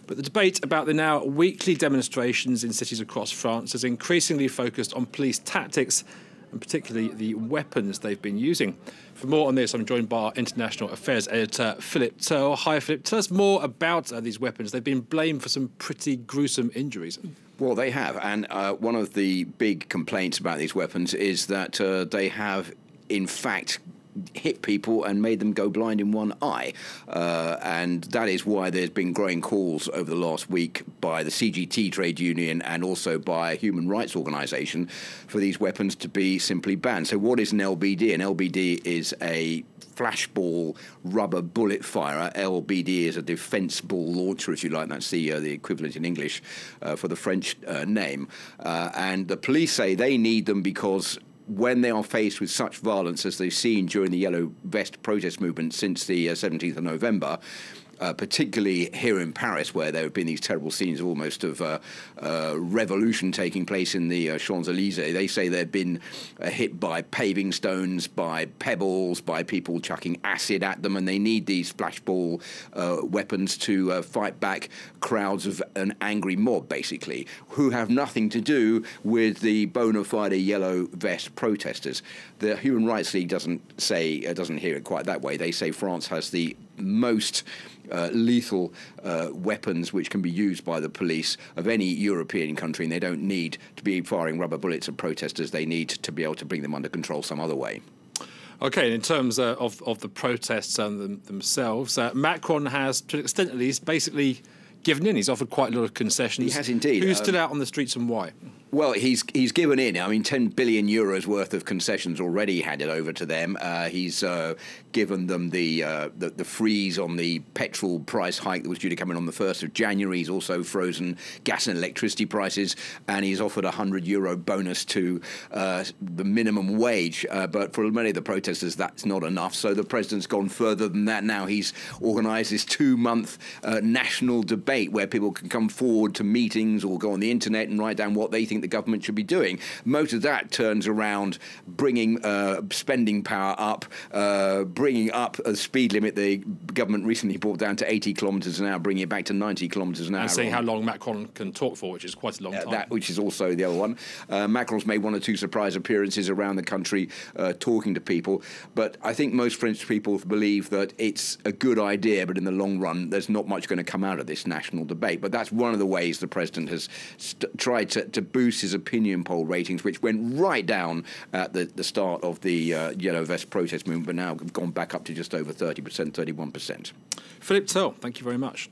But the debate about the now weekly demonstrations in cities across France has increasingly focused on police tactics and particularly the weapons they've been using. For more on this, I'm joined by our International Affairs editor, Philip Turl. Hi, Philip. Tell us more about these weapons. They've been blamed for some pretty gruesome injuries. Well, they have. And one of the big complaints about these weapons is that they have, in fact, hit people and made them go blind in one eye. And that is why there's been growing calls over the last week by the CGT trade union and also by a human rights organisation for these weapons to be simply banned. So what is an LBD? An LBD is a flashball rubber bullet firer. LBD is a defence ball launcher, if you like. That's the equivalent in English for the French name. And the police say they need them because when they are faced with such violence as they've seen during the Yellow Vest protest movement since the 17th of November, particularly here in Paris, where there have been these terrible scenes almost of revolution taking place in the Champs-Élysées. They say they've been hit by paving stones, by pebbles, by people chucking acid at them, and they need these splashball weapons to fight back crowds of an angry mob, basically, who have nothing to do with the bona fide Yellow Vest protesters. The Human Rights League doesn't hear it quite that way. They say France has the most lethal weapons which can be used by the police of any European country, and they don't need to be firing rubber bullets at protesters. They need to be able to bring them under control some other way. OK, and in terms of the protests themselves, Macron has, to an extent at least, basically given in. He's offered quite a lot of concessions. He has indeed. Who's still out on the streets and why? Well, he's given in. I mean, 10 billion euros worth of concessions already handed over to them. He's given them the freeze on the petrol price hike that was due to come in on the 1st of January. He's also frozen gas and electricity prices, and he's offered a €100 bonus to the minimum wage. But for many of the protesters, that's not enough. So the president's gone further than that now. He's organised this 2-month national debate where people can come forward to meetings or go on the internet and write down what they think the government should be doing. Most of that turns around bringing spending power up, bringing up a speed limit the government recently brought down to 80 kilometres an hour, bringing it back to 90 kilometres an hour. And saying how long Macron can talk for, which is quite a long time. Which is also the other one. Macron's made 1 or 2 surprise appearances around the country talking to people, but I think most French people believe that it's a good idea, but in the long run there's not much going to come out of this national debate. But that's one of the ways the president has tried to boost his opinion poll ratings, which went right down at the start of the Yellow Vest protest movement, but now have gone back up to just over 30%, 31%. Philip Turl, thank you very much.